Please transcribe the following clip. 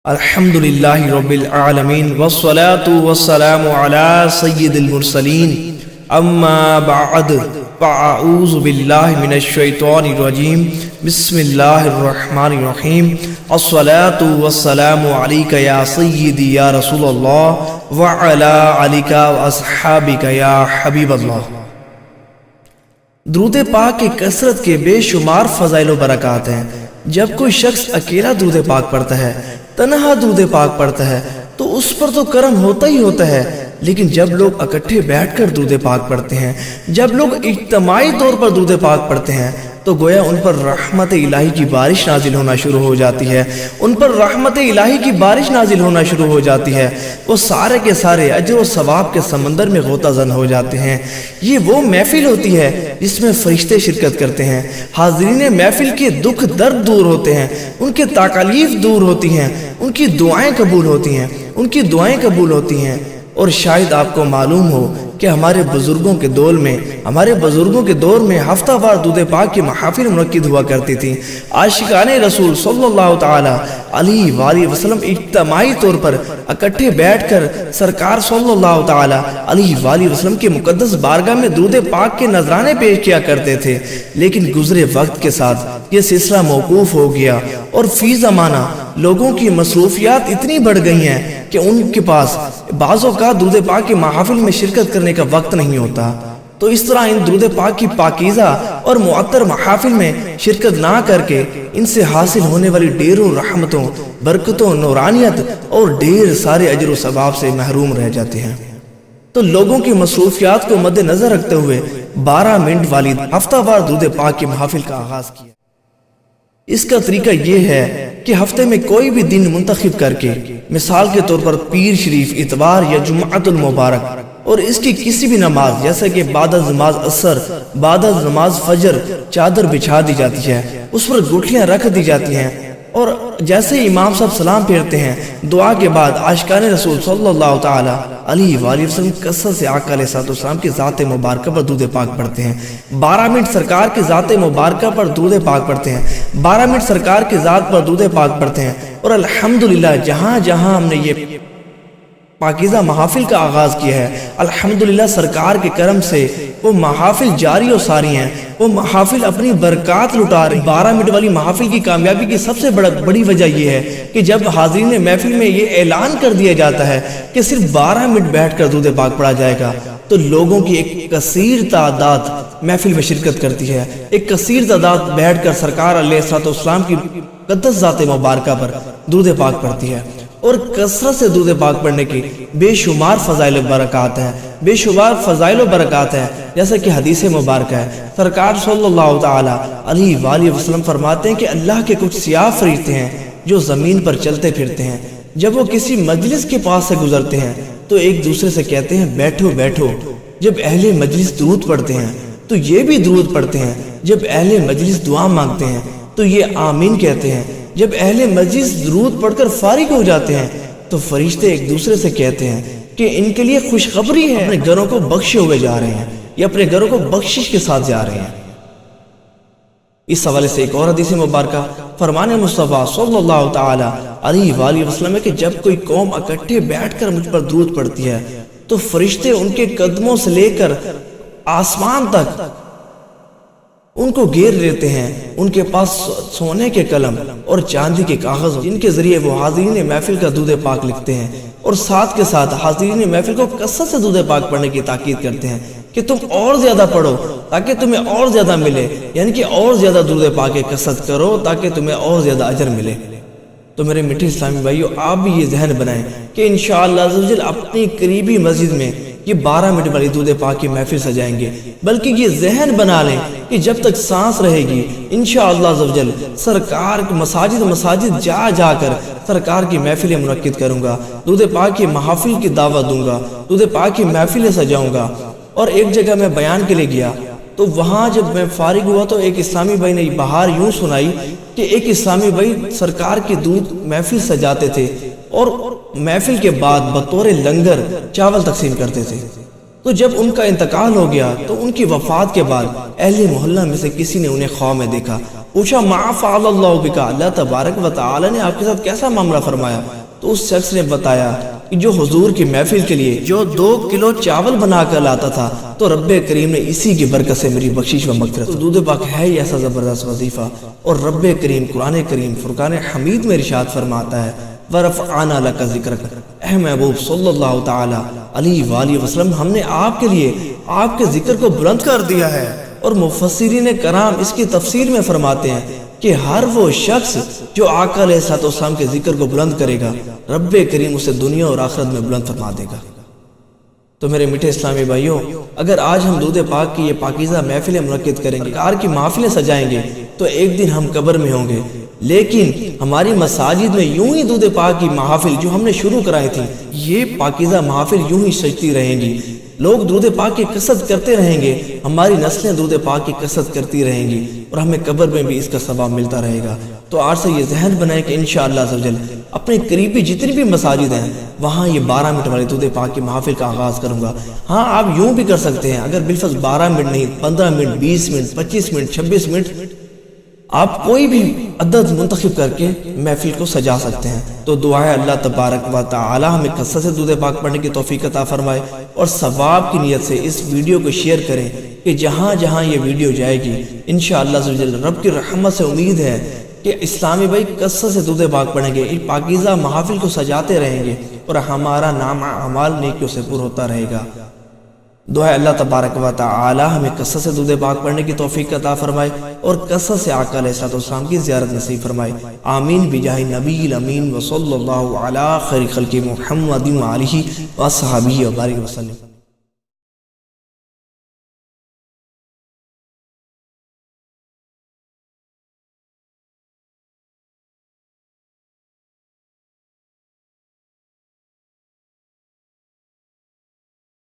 الحمدللہ رب العالمین والصلاة والسلام علی سید المرسلین اما بعد فاعوذ باللہ من الشیطان الرجیم بسم اللہ الرحمن الرحیم الصلاة والسلام علیک یا سیدی یا رسول اللہ وعلا علیک واصحابک یا حبیب اللہ۔ درود پاک کی کثرت کے بے شمار فضائل و برکات ہیں۔ جب کوئی شخص اکیلا درود پاک پڑھتا ہے، تنہا درود پاک پڑھتا ہے تو اس پر تو کرم ہوتا ہی ہوتا ہے، لیکن جب لوگ اکٹھے بیٹھ کر درود پاک پڑھتے ہیں، جب لوگ اجتماعی طور پر درود پاک پڑھتے ہیں تو گویا ان پر رحمت الہی کی بارش نازل ہونا شروع ہو جاتی ہے، ان پر رحمت الہی کی بارش نازل ہونا شروع ہو جاتی ہے، وہ سارے کے سارے اجر و ثواب کے سمندر میں غوطہ زن ہو جاتے ہیں۔ یہ وہ محفل ہوتی ہے جس میں فرشتے شرکت کرتے ہیں، حاضرین محفل کے دکھ درد دور ہوتے ہیں، ان کے تکالیف دور ہوتی ہیں، ان کی دعائیں قبول ہوتی ہیں، ان کی دعائیں قبول ہوتی ہیں۔ اور شاید آپ کو معلوم ہو کہ ہمارے بزرگوں کے دور میں ہفتہ وار درود پاک کی محافل منعقد ہوا کرتی تھی۔ عاشقان رسول صلی اللہ تعالی علیہ وآلہ وسلم اجتماعی طور پر اکٹھے بیٹھ کر سرکار صلی اللہ تعالی علیہ وآلہ وسلم کے مقدس بارگاہ میں درود پاک کے نذرانے پیش کیا کرتے تھے، لیکن گزرے وقت کے ساتھ یہ سلسلہ موقوف ہو گیا اور فی زمانہ لوگوں کی مصروفیات اتنی بڑھ گئی ہیں کہ ان کے پاس بعضوں کا درود پاک کی محافل میں شرکت کرنے کا وقت نہیں ہوتا۔ تو اس طرح ان درود پاک کی پاکیزہ اور معطر محافل میں شرکت نہ کر کے ان سے حاصل ہونے والی ڈھیروں رحمتوں، برکتوں، نورانیت اور ڈھیر سارے اجر و ثواب سے محروم رہ جاتے ہیں۔ تو لوگوں کی مصروفیات کو مد نظر رکھتے ہوئے 12 منٹ والی ہفتہ وار درود پاک کی محافل کا آغاز کیا۔ اس کا طریقہ یہ ہے کہ ہفتے میں کوئی بھی دن منتخب کر کے، مثال کے طور پر پیر شریف، اتوار یا جمعۃ المبارک، اور اس کی کسی بھی نماز جیسے کہ بعد از نماز عصر، بعد از نماز فجر چادر بچھا دی جاتی ہے، اس پر گٹھلیاں رکھ دی جاتی ہیں، اور جیسے ہی امام صاحب سلام پھیرتے ہیں دعا کے بعد عاشقان رسول صلی اللہ تعالی علیہ وآلہ وسلم کثرت سے آقا علیہ السلام کی ذات مبارکہ پر درود پاک پڑھتے ہیں۔ 12 منٹ سرکار کی ذات مبارکہ پر درود پاک پڑھتے ہیں، 12 منٹ سرکار کی ذات پر درود پاک پڑھتے ہیں، اور الحمدللہ جہاں جہاں ہم نے یہ پاکیزہ محافل کا آغاز کیا ہے، الحمدللہ سرکار کے کرم سے وہ محافل جاری و ساری ہیں، وہ محافل اپنی برکات لٹا رہی ہیں۔ 12 منٹ والی محافل کی کامیابی کی سب سے بڑی وجہ یہ ہے کہ جب حاضرین محفل میں یہ اعلان کر دیا جاتا ہے کہ صرف 12 منٹ بیٹھ کر درود پاک پڑھا جائے گا تو لوگوں کی ایک کثیر تعداد محفل میں شرکت کرتی ہے، ایک کثیر تعداد بیٹھ کر سرکار علیہ السلام کی مقدس ذات مبارکہ پر درود پاک پڑھتی ہے۔ اور کثرت سے درود پاک پڑھنے کی بے شمار فضائل و برکات ہیں، بے شمار فضائل و برکات ہیں، جیسا کہ حدیث مبارکہ ہے۔ سرکار صلی اللہ تعالی علیہ وآلہ وسلم فرماتے ہیں کہ اللہ کے کچھ سیاہ فرشتے ہیں جو زمین پر چلتے پھرتے ہیں، جب وہ کسی مجلس کے پاس سے گزرتے ہیں تو ایک دوسرے سے کہتے ہیں بیٹھو بیٹھو۔ جب اہل مجلس درود پڑھتے ہیں تو یہ بھی درود پڑھتے ہیں، جب اہل مجلس دعا مانگتے ہیں تو یہ آمین کہتے ہیں، جب اہل مجلس درود پڑھ کر فارغ ہو جاتے ہیں تو فرشتے ایک دوسرے سے کہتے ہیں کہ ان کے لیے خوشخبری ہے، اپنے گھروں کو بخشے ہوئے جا رہے ہیں یا اپنے گھروں کو بخشش کے ساتھ جا رہے ہیں۔ اس حوالے سے ایک اور حدیث مبارکہ فرمان مصطفیٰ صلی اللہ تعالی علیہ وآلہ وسلم ہے کہ جب کوئی قوم اکٹھے بیٹھ کر مجھ پر درود پڑھتی ہے تو فرشتے ان کے قدموں سے لے کر آسمان تک ان کو گھیر لیتے ہیں، ان کے پاس سونے کے قلم اور چاندی کے کاغذ جن کے ذریعے وہ حاضرین محفل کا درود پاک لکھتے ہیں، اور ساتھ کے ساتھ حاضرین محفل کو کثرت سے درود پاک پڑھنے کی تاکید کرتے ہیں کہ تم اور زیادہ پڑھو تاکہ تمہیں اور زیادہ ملے، یعنی کہ اور زیادہ درود پاک کی کثرت کرو تاکہ تمہیں اور زیادہ اجر ملے۔ تو میرے میٹھے اسلامی بھائیو، آپ بھی یہ ذہن بنائیں کہ انشاءاللہ عز و جل اپنی قریبی مسجد میں یہ 12 منٹ والی درود پاک کی محفل سجائیں گے، بلکہ یہ ذہن بنا لیں کہ جب تک سانس رہے گی انشاءاللہ عز و جل سرکار مساجد جا جا کر سرکار کی محفلیں منعقد کروں گا، درود پاک کی محافل کی دعوت دوں گا، درود پاک کی محفلیں سجاؤں گا۔ اور ایک جگہ میں بیان کے لیے گیا تو وہاں جب میں فارغ ہوا تو ایک اسلامی بھائی نے بہار یوں سنائی کہ ایک اسلامی بھائی سرکار کی درود محفل سجاتے تھے اور محفل کے بعد بطور لنگر چاول تقسیم کرتے تھے۔ تو جب ان کا انتقال ہو گیا تو ان کی وفات کے بعد اہل محلہ میں سے کسی نے انہیں خواب میں دیکھا پوچھا ما فعل اللہ بکا، اللہ تبارک و تعالی نے آپ کے ساتھ کیسا معاملہ فرمایا؟ تو اس شخص نے بتایا کہ جو حضور کی محفل کے لیے جو 2 کلو چاول بنا کر لاتا تھا تو رب کریم نے اسی کی برکت سے میری بخشش و مغفرت۔ تو درود پاک ہے ہی ایسا زبردست وظیفہ، اور رب کریم قرآن کریم فرقان حمید میں ارشاد فرماتا ہے وَرَفَعْنَا لَكَ ذِكْرَكَ، اے محبوب صلی اللہ تعالی علیہ وآلہ وسلم، ہم نے آپ کے لیے آپ کے ذکر کو بلند کر دیا ہے۔ اور مفسرین کرام اس کی تفسیر میں فرماتے ہیں کہ ہر وہ شخص جو آقا علیہ الصلوۃ والسلام کے ذکر کو بلند کرے گا رب کریم اسے دنیا اور آخرت میں بلند فرما دے گا۔ تو میرے میٹھے اسلامی بھائیوں، اگر آج ہم درود پاک کی یہ پاکیزہ محفلیں منعقد کریں گے، کی محفلیں سجائیں گے، تو ایک دن ہم قبر میں ہوں گے، لیکن ہماری مساجد میں یوں ہی درود پاک کی محافل جو ہم نے شروع کرائی تھی، یہ پاکیزہ محافل یوں ہی سجتی رہیں گی، لوگ درود پاک کی کثرت کرتے رہیں گے، ہماری نسلیں درود پاک کی کثرت کرتی رہیں گی، اور ہمیں قبر میں بھی اس کا ثواب ملتا رہے گا۔ تو آج سے یہ ذہن بنائیں کہ انشاءاللہ عزوجل اپنے قریبی جتنی بھی مساجد ہیں وہاں یہ 12 منٹ والی درود پاک کی محافل کا آغاز کروں گا۔ ہاں آپ یوں بھی کر سکتے ہیں، اگر بالفرض 12 منٹ نہیں، 15 منٹ، 20 منٹ، 25 منٹ، 26 منٹ، آپ کوئی بھی عدد منتخب کر کے محفل کو سجا سکتے ہیں۔ تو دعا ہے اللہ تبارک و تعالی ہمیں کثرت سے درود پاک پڑھنے کی توفیق عطا فرمائے، اور ثواب کی نیت سے اس ویڈیو کو شیئر کریں کہ جہاں جہاں یہ ویڈیو جائے گی انشاءاللہ عزوجل رب کی رحمت سے امید ہے کہ اسلامی بھائی کثرت سے درود پاک پڑھیں گے، ان پاکیزہ محافل کو سجاتے رہیں گے، اور ہمارا نام اعمال نیکیوں سے پر ہوتا رہے گا۔ دعا ہے اللہ تبارک و تعالی ہمیں کثرت سے درود پاک پڑھنے کی توفیق عطا فرمائے، اور کثرت سے آقا علیہ الصلوۃ والسلام کی زیارت نصیب فرمائے۔ آمین بجاہ نبی الامین وصلی اللہ علی خیر خلق محمد وآلہ وصحبہ وبارک وسلم۔